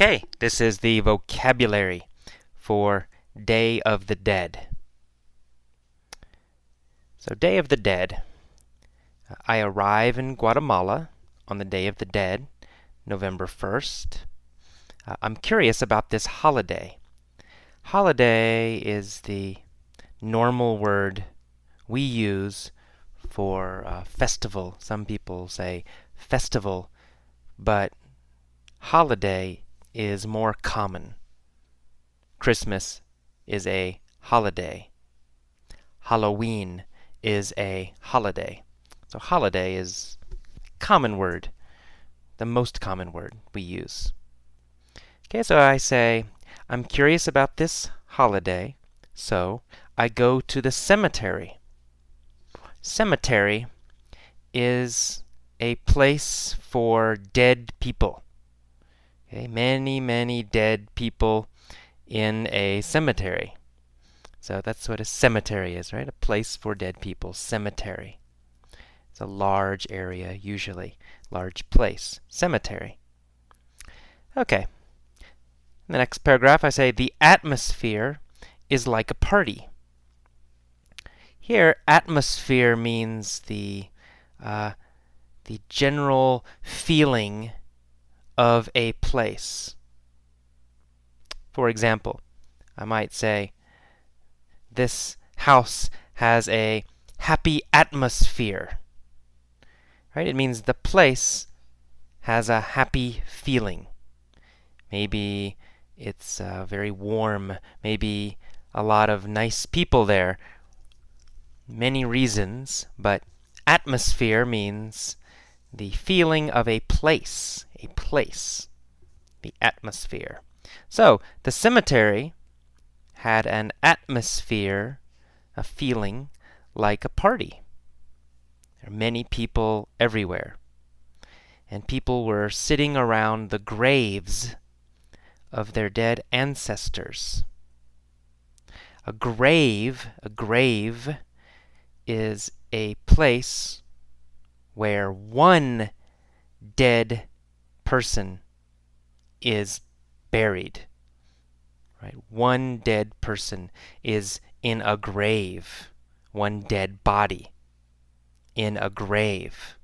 Okay, this is the vocabulary for Day of the Dead. So, Day of the Dead. I arrive in Guatemala on the Day of the Dead, November 1st. I'm curious about this holiday. Holiday is the normal word we use for festival. Some people say festival, but holiday is more common. Christmas is a holiday. Halloween is a holiday. So holiday is a common word, the most common word we use. Okay, so I say, I'm curious about this holiday, so I go to the cemetery. Cemetery is a place for dead people. Okay, many dead people in a cemetery. So that's what a cemetery is, right? A place for dead people. Cemetery. It's a large area, usually. Large place. Cemetery. Okay. In the next paragraph, I say, the atmosphere is like a party. Here, atmosphere means the general feeling of a place. For example, I might say, this house has a happy atmosphere. Right? It means the place has a happy feeling. Maybe it's very warm. Maybe a lot of nice people there. Many reasons, but atmosphere means the feeling of a place. A place. The atmosphere. So, the cemetery had an atmosphere, a feeling, like a party. There are many people everywhere. And people were sitting around the graves of their dead ancestors. A grave is a place where one dead person is buried. Right? One dead person is in a grave. One dead body in a grave.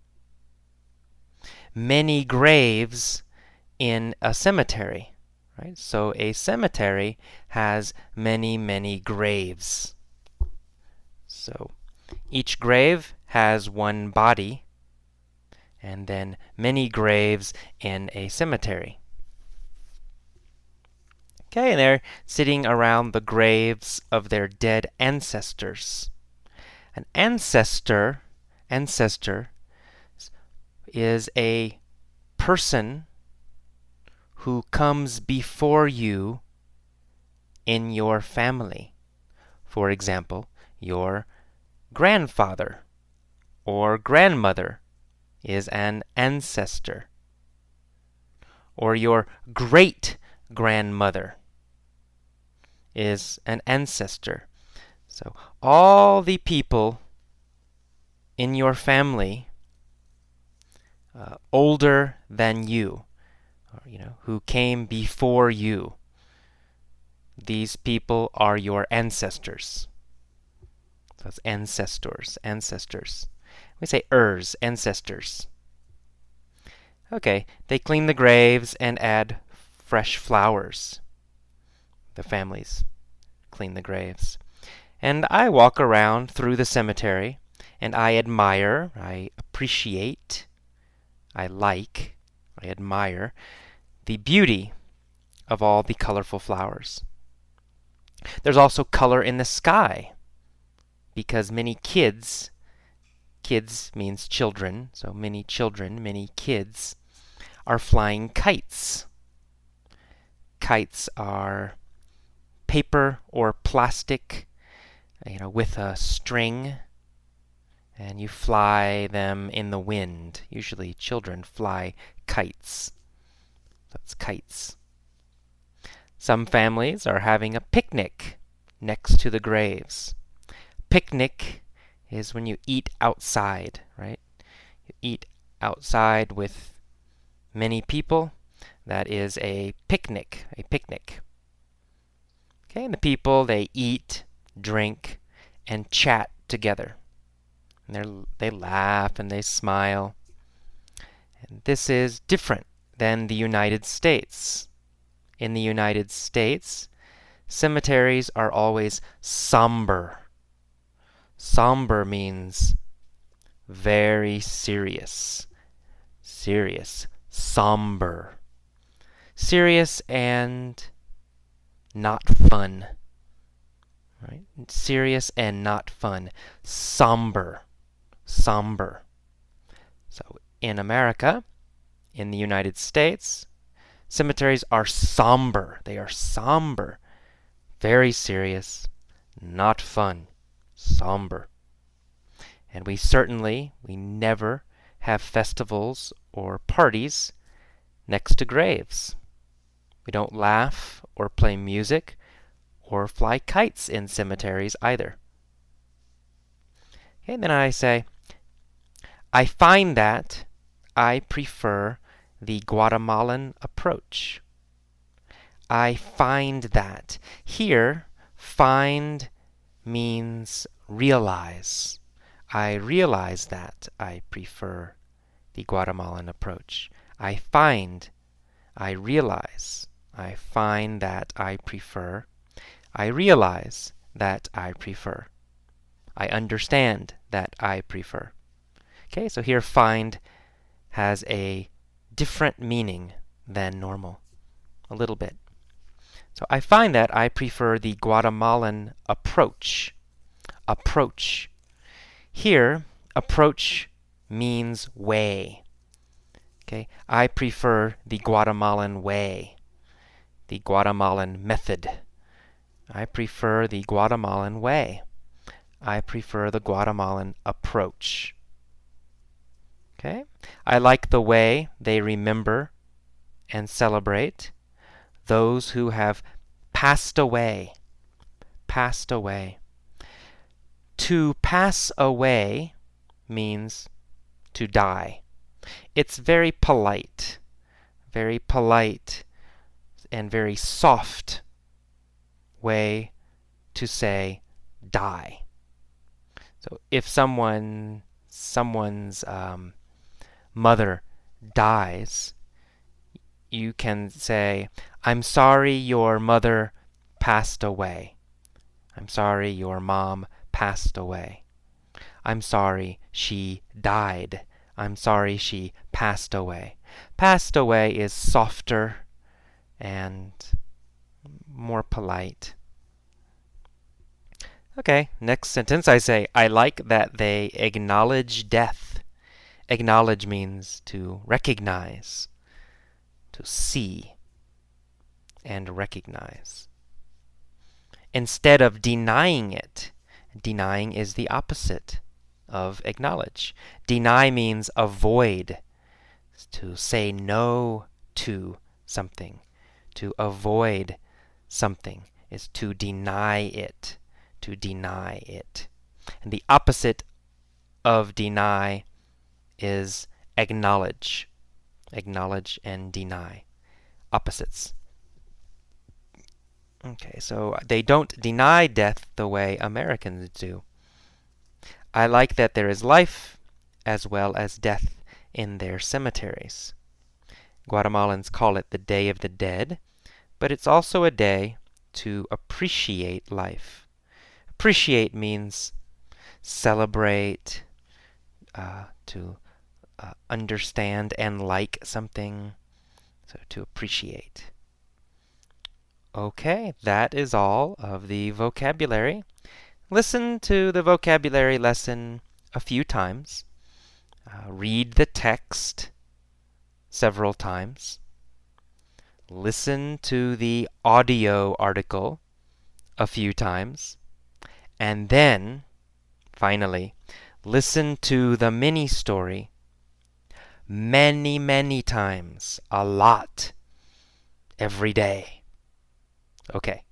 Many graves in a cemetery. Right? So a cemetery has many graves. So each grave has one body, and then many graves in a cemetery. Okay, and they're sitting around the graves of their dead ancestors. An ancestor is a person who comes before you in your family. For example, your grandfather or grandmother is an ancestor. Or your great-grandmother is an ancestor. So all the people in your family older than you, or, who came before you, these people are your ancestors. So it's ancestors. We say ancestors. Okay, they clean the graves and add fresh flowers. The families clean the graves. And I walk around through the cemetery, and I admire, I appreciate, I like, I admire the beauty of all the colorful flowers. There's also color in the sky, because many kids means children, so many kids are flying kites. Kites are paper or plastic, with a string, and you fly them in the wind. Usually children fly kites. That's kites. Some families are having a picnic next to the graves. Picnic is when you eat outside, right? You eat outside with many people, That is a picnic, a picnic. Okay, and the people, they eat, drink, and chat together. And they laugh and they smile. And this is different than the United States. In the United States, cemeteries are always somber. Somber means very serious. Serious. Somber. Serious and not fun. Right? Serious and not fun. Somber. Somber. So in America, in the United States, cemeteries are somber. They are somber. Very serious. Not fun. Somber. And we never have festivals or parties next to graves. We don't laugh or play music or fly kites in cemeteries either. Okay, then I say, I find that I prefer the Guatemalan approach. I find that. Here, find means realize. I realize that I prefer the Guatemalan approach. I find, I realize, I find that I prefer, I realize that I prefer, I understand that I prefer. Okay, so here find has a different meaning than normal, a little bit. So I find that I prefer the Guatemalan approach. Approach. Here, approach means way. Okay, I prefer the Guatemalan way, the Guatemalan method. I prefer the Guatemalan way. I prefer the Guatemalan approach. Okay, I like the way they remember and celebrate those who have passed away. Passed away. To pass away means to die. It's very polite and very soft way to say die. So if someone's mother dies, you can say, I'm sorry your mother passed away. I'm sorry your mom passed away. I'm sorry she died. I'm sorry she passed away. Passed away is softer and more polite. Okay, next sentence I say, I like that they acknowledge death. Acknowledge means to recognize, to see and recognize. Instead of denying it, denying is the opposite of acknowledge. Deny means avoid, to say no to something. To avoid something is to deny it. To deny it. And the opposite of deny is acknowledge. Acknowledge and deny. Opposites. Okay, so they don't deny death the way Americans do. I like that there is life as well as death in their cemeteries. Guatemalans call it the Day of the Dead, but it's also a day to appreciate life. Appreciate means celebrate, to understand and like something, so to appreciate. Okay, that is all of the vocabulary. Listen to the vocabulary lesson a few times. Read the text several times. Listen to the audio article a few times. And then, finally, listen to the mini story many, many times, a lot, every day. Okay.